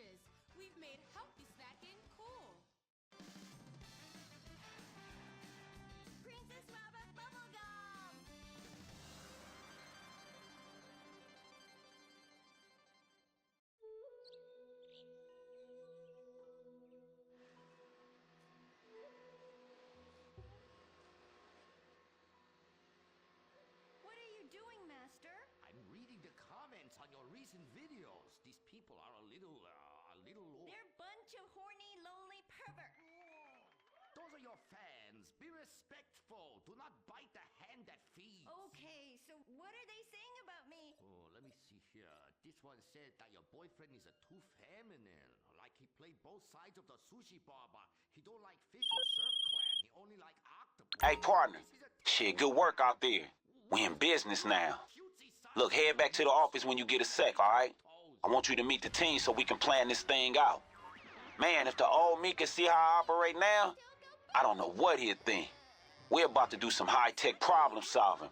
sandwiches. We've made healthy snacking cool. Princess Rabbit bubblegum! What are you doing, Master? I'm reading the comments on your recent videos. These people are a little... They're a bunch of horny, lonely perverts. Those are your fans. Be respectful. Do not bite the hand that feeds. Okay, so what are they saying about me? Oh, let me see here. This one said that your boyfriend is too feminine. Like he played both sides of the sushi bar, but he don't like fish or surf clam. He only like octopus. Hey, partner. Shit, good work out there. We in business now. Look, head back to the office when you get a sec, all right? I want you to meet the team so we can plan this thing out. Man, if the old me can see how I operate now, I don't know what he'd think. We're about to do some high-tech problem solving.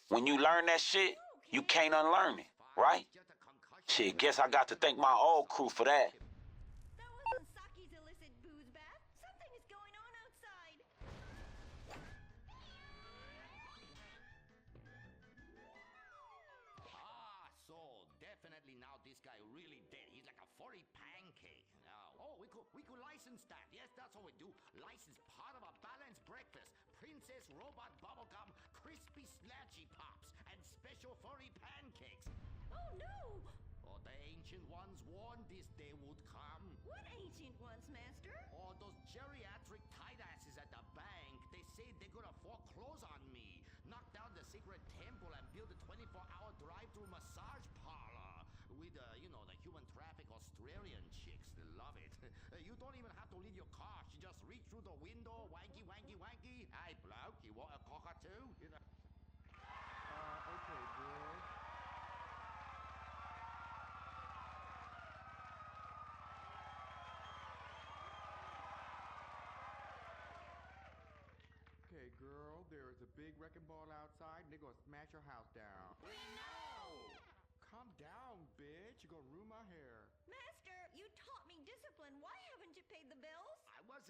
When you learn that shit, you can't unlearn it, right? Shit, guess I got to thank my old crew for that. That wasn't Saki's illicit booze bath. Something is going on outside. So definitely now this guy really dead. He's like a furry pancake. Oh, we could license that. Yes, that's what we do. License part of a balanced breakfast. Princess Robot Bubblegum, crispy slashy pops, and special furry pancakes. Oh no! Oh, the ancient ones warned this day would come. What ancient ones, Master? Oh, those geriatric tight asses at the bank. They say they're gonna foreclose on me, knock down the secret temple, and build a 24-hour drive-through massage parlor with, the human traffic Australian chicks. They love it. You don't even have to leave your car. She just reach through the window, wanky, wanky, wanky. Hey, bloke, you want a cockatoo? Okay, girl. Okay, girl, there is a big wrecking ball outside, and they're gonna smash your house down. We know! Calm down, bitch. You're gonna ruin my hair. Master, you taught me discipline. Why haven't you paid the bills? I was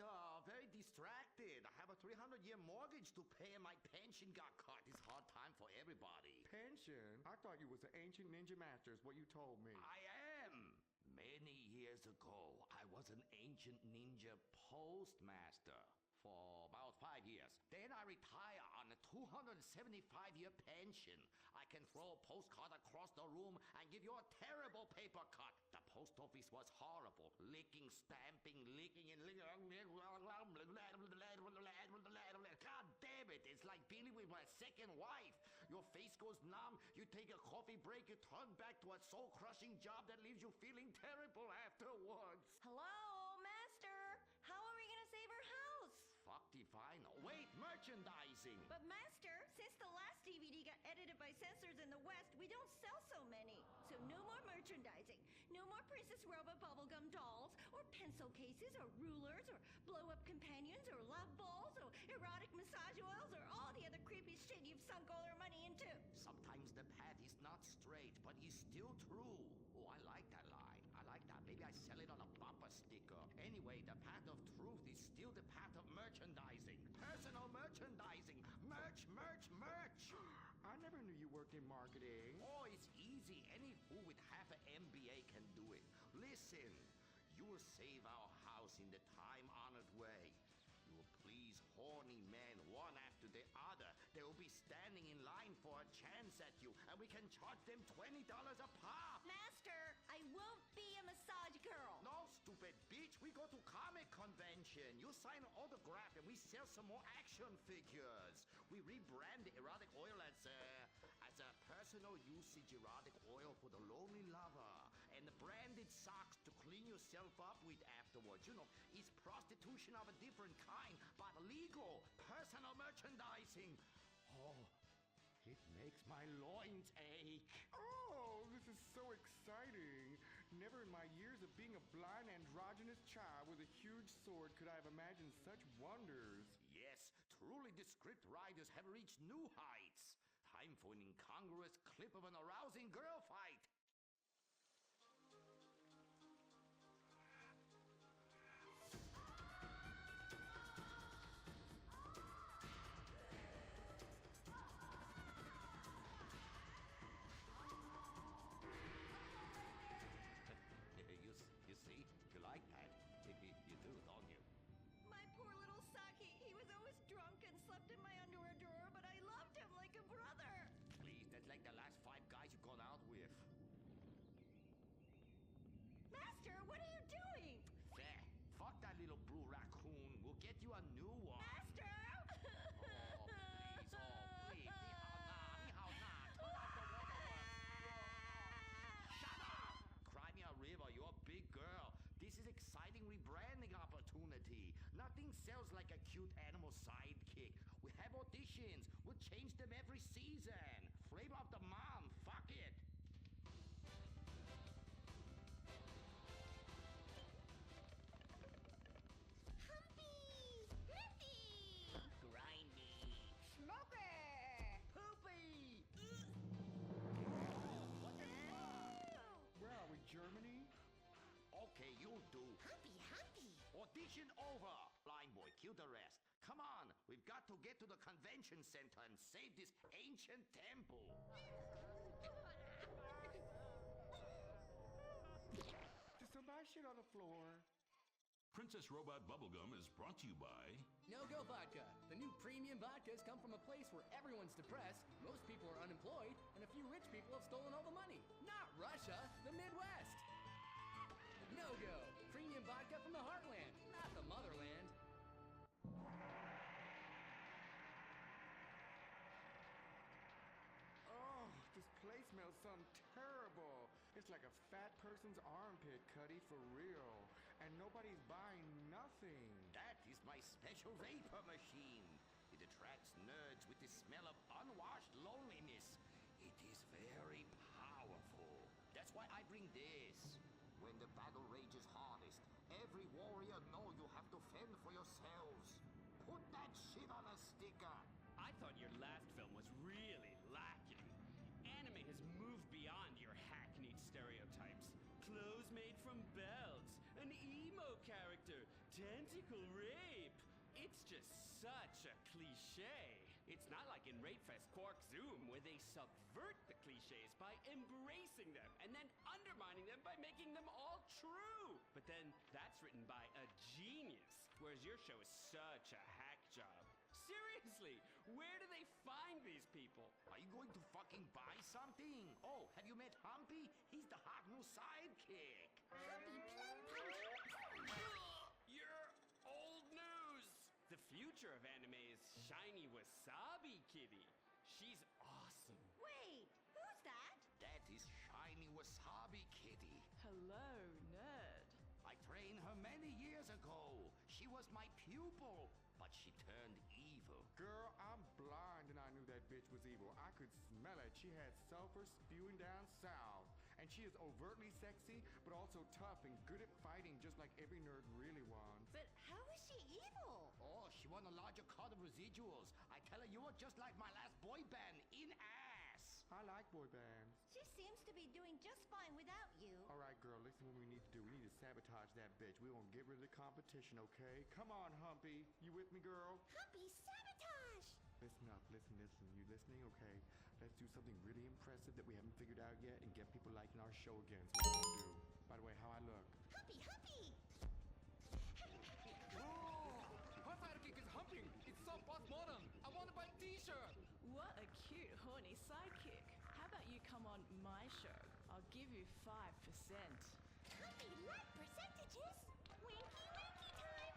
very distracted. I have a 300-year mortgage to pay and my pension got cut. It's hard time for everybody. Pension? I thought you was the ancient ninja master, is what you told me. I am. Many years ago, I was an ancient ninja postmaster for about 5 years. Then I retire on a 275-year pension. I can throw a postcard across the room and give you a terrible paper cut. The post office was horrible. Licking, stamping, licking, and licking. God damn it, it's like dealing with my second wife. Your face goes numb, you take a coffee break, you turn back to a soul-crushing job that leaves you feeling terrible afterwards. Hello, Master? How are we gonna save our house? Fuck define. Wait, merchandising. But Master, since the last DVD got edited by censors in the West, we don't sell so many. So no more merchandising. No more Princess Robot bubblegum dolls, or pencil cases, or rulers, or blow-up companions, or love balls, or erotic massage oils, or all the other creepy shit you've sunk all our money into. Sometimes the path is not straight, but is still true. Oh, I like that line. I like that. Maybe I sell it on a bumper sticker. Anyway, the path of truth is still the path of merchandising. Personal merchandising. Merch, merch, merch. I never knew you worked in marketing. Oh, it's easy. Any fool with half an MBA can do it. Listen, you will save our house in the time-honored way. You will please horny men one after the other. They will be standing in line for a chance at you, and we can charge them $20 a pop. Master, I won't be a massage girl. No, stupid bitch. We go to comic convention. You sign an autograph, and we sell some more action figures. We rebrand the erotic oil as a personal usage erotic oil for the lonely lover, and the branded socks to clean yourself up with afterwards. It's prostitution of a different kind, but legal. Personal merchandising. Oh, it makes my loins ache. Oh, this is so exciting. Never in my years of being a blind androgynous child with a huge sword could I have imagined such wonders. Yes, truly the script writers have reached new heights. Time for an incongruous clip of an arousing girl fight. Nothing sells like a cute animal sidekick. We have auditions. We'll change them every season. Flavor of the month. Fuck it. Humpy! Nifty! Grindy. Smoky! Poopy! Where are we, Germany? Okay, you'll do. Humpy, humpy! Audition over. Blind boy, cue the rest. Come on, we've got to get to the convention center and save this ancient temple. Did somebody shit on the floor? Princess Robot Bubblegum is brought to you by No-Go Vodka. The new premium vodkas come from a place where everyone's depressed, most people are unemployed, and a few rich people have stolen all the money. Not Russia, the Midwest. No-Go. Premium vodka from the heartland, not the motherland. Oh, this place smells something terrible. It's like a fat person's armpit, Cuddy, for real. And nobody's buying nothing. That is my special vapor machine. It attracts nerds with the smell of unwashed loneliness. It is very powerful. That's why I bring this. When the battle rages hardest, every warrior know you have to fend for yourselves. Put that shit on a sticker. I thought your last film was really lacking. Anime has moved beyond your hackneyed stereotypes. Clothes made from bells, an emo character, tentacle rape. It's just such a cliche. It's not like in Rape Fest Quark Zoom, where they subvert the cliches by embracing them and then undermining them by making them all true. But then that's written by a genius, whereas your show is such a hack job. Seriously, where do they find these people? Are you going to fucking buy something? Oh, have you met Humpy? He's the hot new sidekick. Humpy plum punch! You're old news! The future of anime is shiny wasabi kitty. She's awesome. Wait, who's that? That is shiny wasabi kitty. Hello, nerd. I trained her many years ago. She was my pupil, but she turned evil. Girl, I'm blind and I knew that bitch was evil. I could smell it. She had sulfur spewing down south. And she is overtly sexy, but also tough and good at fighting, just like every nerd really wants. But how is she evil? Oh, she won a larger cut of residuals. I tell her you are just like my last boy band, in ass. I like boy bands. She seems to be doing just fine without you. All right, girl, listen what we need to do. We need to sabotage that bitch. We won't get rid of the competition, okay? Come on, Humpy. You with me, girl? Humpy sabotage! Listen up, listen. You listening? Okay. Let's do something really impressive that we haven't figured out yet and get people liking our show again. So what we're gonna do. By the way, how I look? Humpy, humpy! Her sidekick is humping. It's so postmodern. I want to buy a t-shirt. What a cute, horny sidekick. How about you come on my show? I'll give you 5%. Humpy like percentages! Winky, winky time!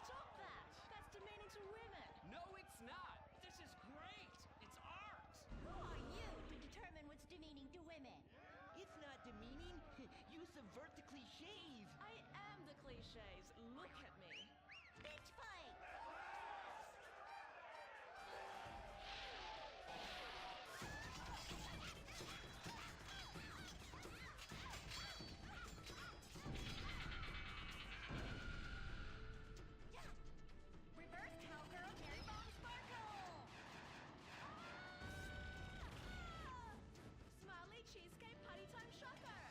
Stop that! That's demeaning to women. No, it's not. This is great. It's art. Who are you to determine what's demeaning to women? It's not demeaning. You subvert the cliches. I am the cliches. Look at me. Bitch fight! Reverse cowgirl, Mary Bomb Sparkle! Smiley cheesecake party time shocker.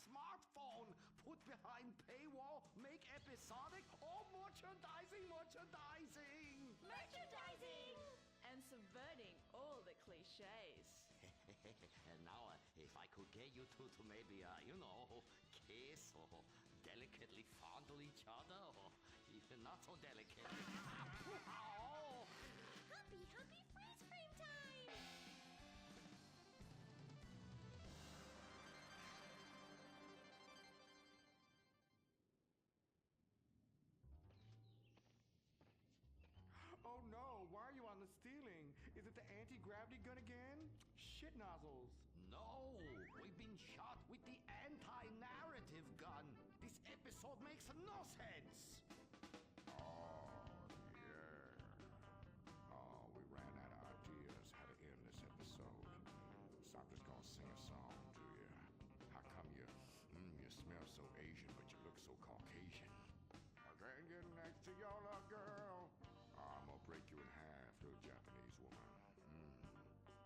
smartphone. Put behind paywall, make episodic, or merchandising. Merchandising! And subverting all the cliches. And now, if I could get you two to maybe, kiss or delicately fondle each other, or even not so delicate. Oh. Humpy freeze frame time! Oh no, why are you on the ceiling? Is it the anti-gravity gun again? Shit nozzles. No, we've been shot with the anti-narrative gun. This episode makes no sense. Oh, yeah. Oh, we ran out of ideas how to end this episode. So I'm just gonna sing a song to you. How come you smell so Asian, but you look so Caucasian? I can't get next to your little girl. I'm gonna break you in half, little Japanese woman.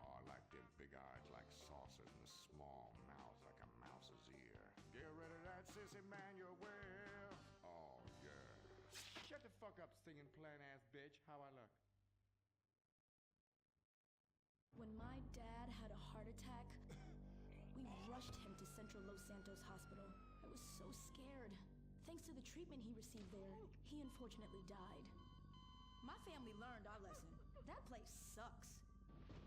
Oh, I like them big eyes like saucers and the small mouth like a mouse's ear. Get rid of that sissy manual. Oh, yeah. Shut the fuck up, singing plant-ass bitch. How I look? When my dad had a heart attack, we rushed him to Central Los Santos Hospital. I was so scared. Thanks to the treatment he received there, he unfortunately died. My family learned our lesson. That place sucks.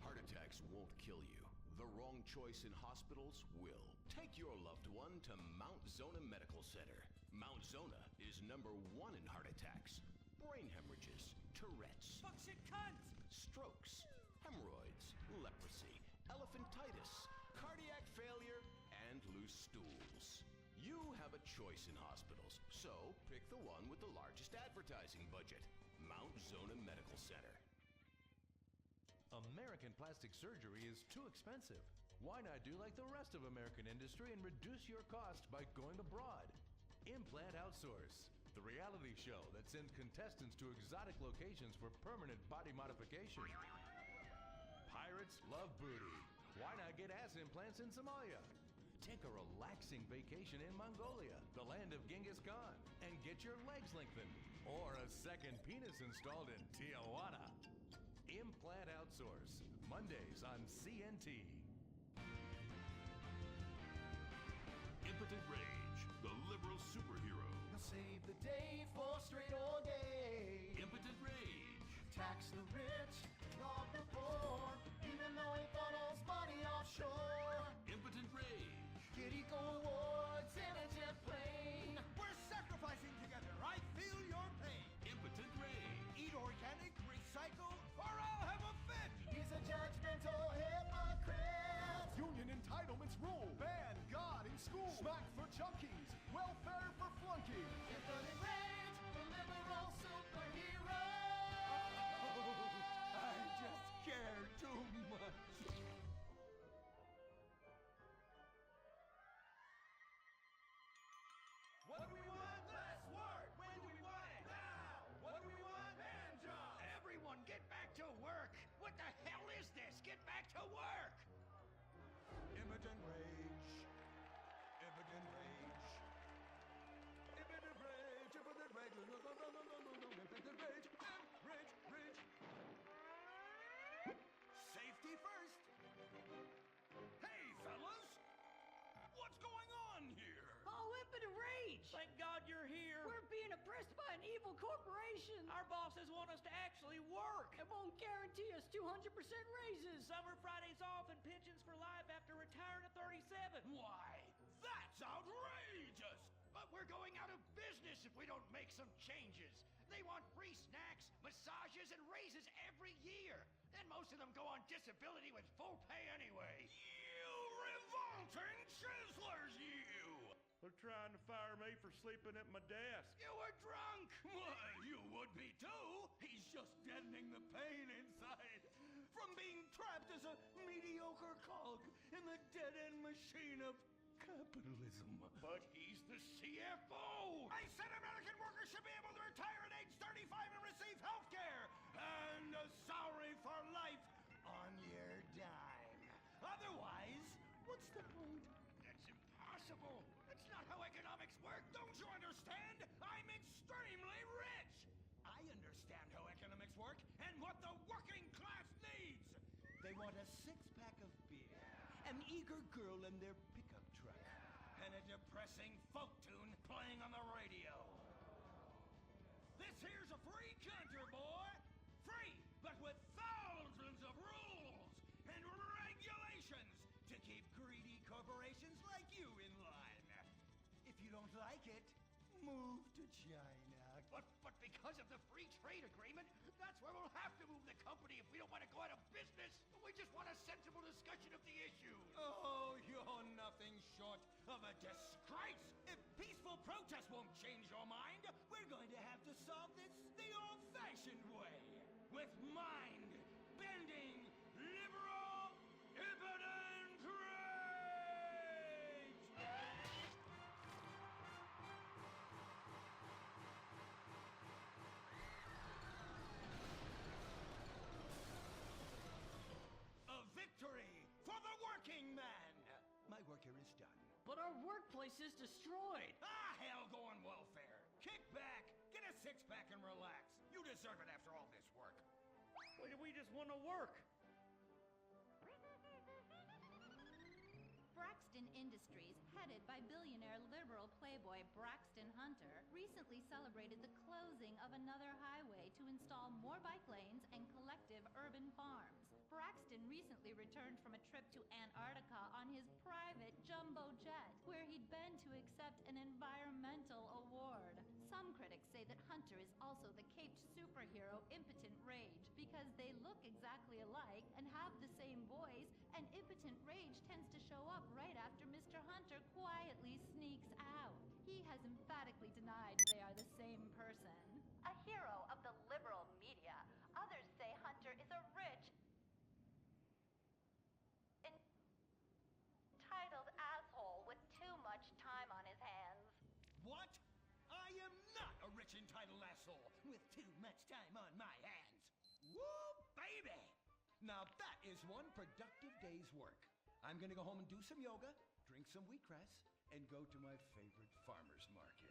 Heart attacks won't kill you. The wrong choice in hospitals will. Take your loved one to Mount Zona Medical Center. Mount Zona is #1 in heart attacks, brain hemorrhages, Tourette's, Fuck shit cunt! strokes, hemorrhoids, leprosy, elephantitis, cardiac failure, and loose stools. You have a choice in hospitals, so pick the one with the largest advertising budget. Mount Zona Medical Center. American plastic surgery is too expensive. Why not do like the rest of American industry and reduce your cost by going abroad? Implant Outsource, the reality show that sends contestants to exotic locations for permanent body modification. Pirates love booty. Why not get ass implants in Somalia? Take a relaxing vacation in Mongolia, the land of Genghis Khan, and get your legs lengthened. Or a second penis installed in Tijuana. Implant Outsource, Mondays on CNT. Impotent Rage, the liberal superhero. Save the day for straight all day. Impotent Rage. Tax the rich, rob the poor, even though he funnels money offshore. Impotent Rage. Get eco awards in a jet plane. We're sacrificing together. I feel your pain. Impotent Rage. Eat organic, recycle, or I'll have a fit. He's a judgmental hypocrite. Union entitlements rule. Ban God in school. Smack for junkies. Welfare for flunkies. Impotent Rage, the liberal superhero. I just care too much. What do we want? Less work. When do we want it? Now. What do we want? Hand job. Everyone, get back to work. What the hell is this? Get back to work. Impotent Rage. Impotent Rage. Impotent Rage. Impotent Rage. No, no, no, no, no, no, no. Impotent Rage. Rage. Safety first. Hey, fellas. What's going on here? Oh, Impotent Rage! Thank God you're here. We're being oppressed by an evil corporation. Our bosses want us to actually work. It won't guarantee us 200% raises. Summer Fridays off and pensions for life after retiring at 37. Why? That's outrageous! But we're going out of business if we don't make some changes. They want free snacks, massages, and raises every year. And most of them go on disability with full pay anyway. You revolting chiselers, you! They're trying to fire me for sleeping at my desk. You were drunk! Well, you would be too. He's just deadening the pain inside from being trapped as a mediocre cog in the dead-end machine of capitalism. But he's the CFO! I said American workers should be able to retire at age 35 and receive health care! And a salary for life on your dime. Otherwise, what's the point? That's impossible! impossible! That's not how economics work! Don't you understand? I'm extremely rich! I understand how economics work and what the working class needs! They want a six-pack of beer, an eager girl in their pickup truck, and a depressing folk tune playing on the radio. This here's a free country, boy! Free, but with thousands of rules and regulations to keep greedy corporations like you in line. If you don't like it, move to China. But because of the free trade agreement, that's where we'll have to move the company if we don't want to go out of business. We just want a sensible discussion of the issue. Oh, you're nothing short of a disgrace. If peaceful protest won't change your mind, we're going to have to solve this the old-fashioned way. With mind-bending, liberal, impotent rage! A victory for the working man! My work here is done. But our workplace is destroyed. Ah, hell, go on welfare. Kick back, get a six-pack and relax. You deserve it after all this work. We just want to work. Braxton Industries, headed by billionaire liberal playboy Braxton Hunter, recently celebrated the closing of another highway to install more bike lanes and collective urban farms. Braxton recently returned from a trip to Antarctica on his private jumbo jet, where he'd been to accept an environmental award. Some critics say that Hunter is also the caped superhero Impotent Rage because they look exactly alike and have the same voice, and Impotent Rage tends to show up right after Mr. Hunter quietly sneaks out. He has emphatically denied they are the same person. A hero of the liberal media, others say Hunter is a rich, entitled asshole with too much time on his hands. What? I am not a rich entitled asshole with too much time on my hands. Woo, baby! Now that is one productive day's work. I'm gonna go home and do some yoga, drink some wheatgrass, and go to my favorite farmer's market.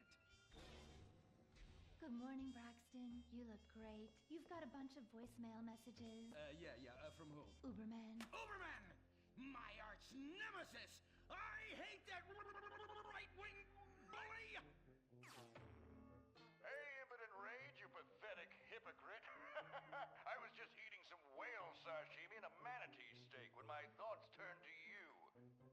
Good morning, Braxton. You look great. You've got a bunch of voicemail messages. From who? Uberman. Uberman! My arch nemesis! I hate that right-wing bully! Hey, Impotent Rage, you pathetic hypocrite. I was just eating some whale sashimi and a manatee steak when my thoughts turned to you.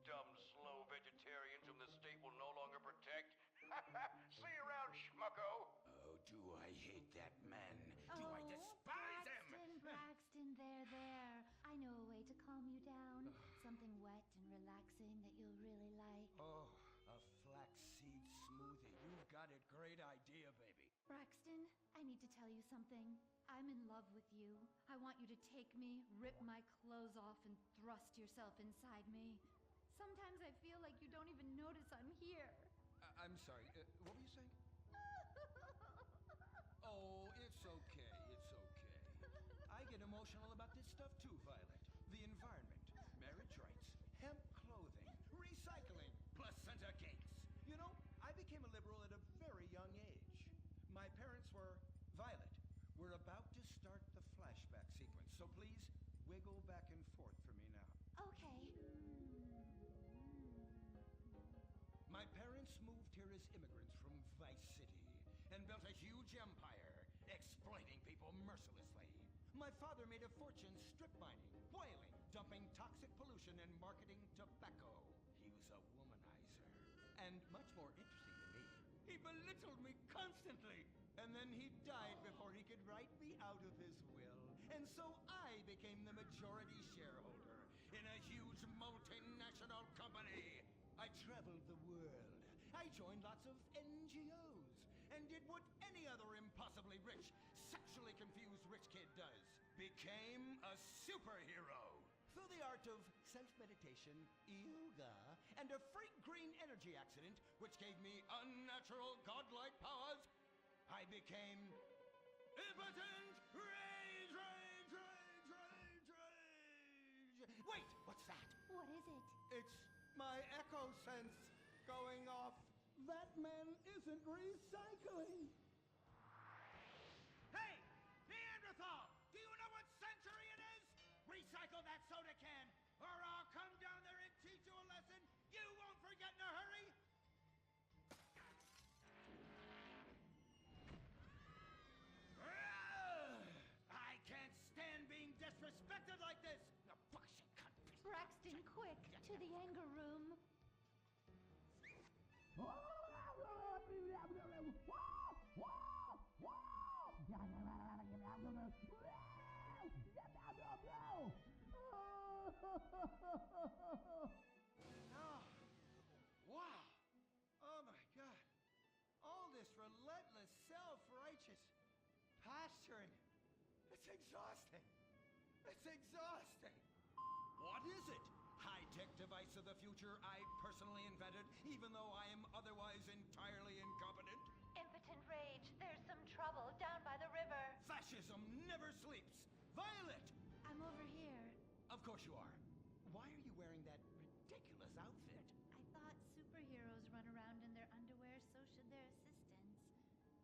Dumb, slow vegetarians whom the state will no longer protect. See you around, schmucko. Oh, do I hate that man. Do I despise him? Braxton, there. I know a way to calm you down. Something wet and relaxing that you'll really like. Oh, a flaxseed smoothie. You've got a great idea, baby. Braxton, I need to tell you something. I'm in love with you. I want you to take me, rip my clothes off, and thrust yourself inside me. Sometimes I feel like you don't even notice I'm here. I'm sorry, what were you saying? Oh, it's okay. I get emotional about this stuff too, Violet. The environment, marriage rights, hemp clothing, recycling, placenta cakes. You know, I became a liberal at a very young age. My parents were... Violet, we're about to start the flashback sequence, so please wiggle back and forth for me now. Okay. My parents moved here as immigrants from Vice City and built a huge empire, exploiting people mercilessly. My father made a fortune strip mining, whaling, dumping toxic pollution, and marketing tobacco. He was a womanizer. And much more interesting to me, he belittled me constantly. And then he died before he could write me out of his will. And so I became the majority shareholder in a huge multinational company. I traveled the world. I joined lots of NGOs and did what any other impossibly rich, sexually confused rich kid does. Became a superhero. Through the art of self-meditation, yoga, and a freak green energy accident, which gave me unnatural godlike powers, I became Impotent Rage! Wait, what's that? What is it? It's my echo sense. going off. That man isn't recycling. Hey, Neanderthal! Do you know what century it is? Recycle that soda can, or I'll come down there and teach you a lesson you won't forget in a hurry. I can't stand being disrespected like this. Now, fuck you, cunt. Braxton, quick, to the anger room. Oh, wow. Oh my God. All this relentless self-righteous posturing. It's exhausting. It's exhausting. What is it? High-tech device of the future I personally invented, even though I am otherwise entirely incompetent? Impotent Rage, there's some trouble down by the river. Fascism never sleeps. Violet! I'm over here. Of course you are. Why are you wearing that ridiculous outfit? I thought superheroes run around in their underwear, so should their assistants.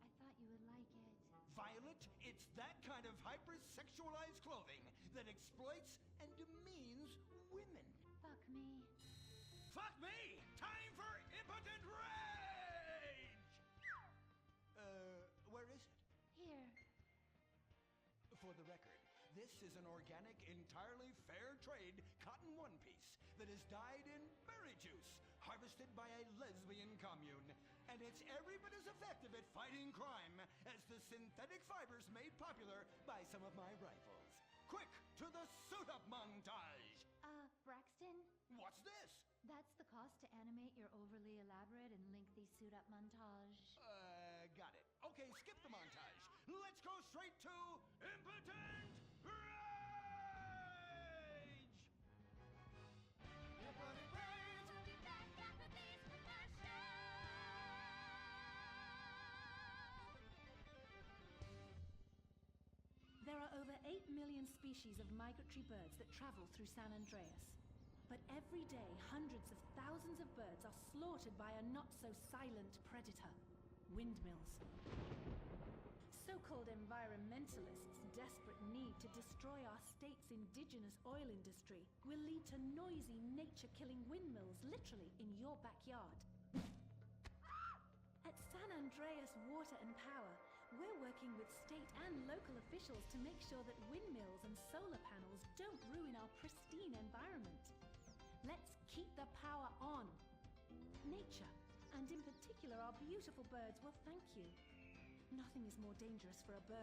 I thought you would like it. Violet, it's that kind of hypersexualized clothing that exploits and demeans women. Fuck me. Fuck me! Time for Impotent Rage! Where is it? Here. For the record, this is an organic, entirely fair trade cotton one piece that is dyed in berry juice, harvested by a lesbian commune. And it's every bit as effective at fighting crime as the synthetic fibers made popular by some of my rivals. Quick, to the suit-up montage! Braxton? What's this? That's the cost to animate your overly elaborate and lengthy suit-up montage. Got it. Okay, skip the montage. Let's go straight to Impotent Rage! Impotent Rage! We'll be back after these commercials. There are over 8 million species of migratory birds that travel through San Andreas. But every day, hundreds of thousands of birds are slaughtered by a not-so-silent predator: windmills. So-called environmentalists' desperate need to destroy our state's indigenous oil industry will lead to noisy, nature-killing windmills literally in your backyard. At San Andreas Water and Power, we're working with state and local officials to make sure that windmills and solar panels don't ruin our pristine environment. Let's keep the power on. Nature, and in particular our beautiful birds, will thank you. Nothing is more dangerous for a bird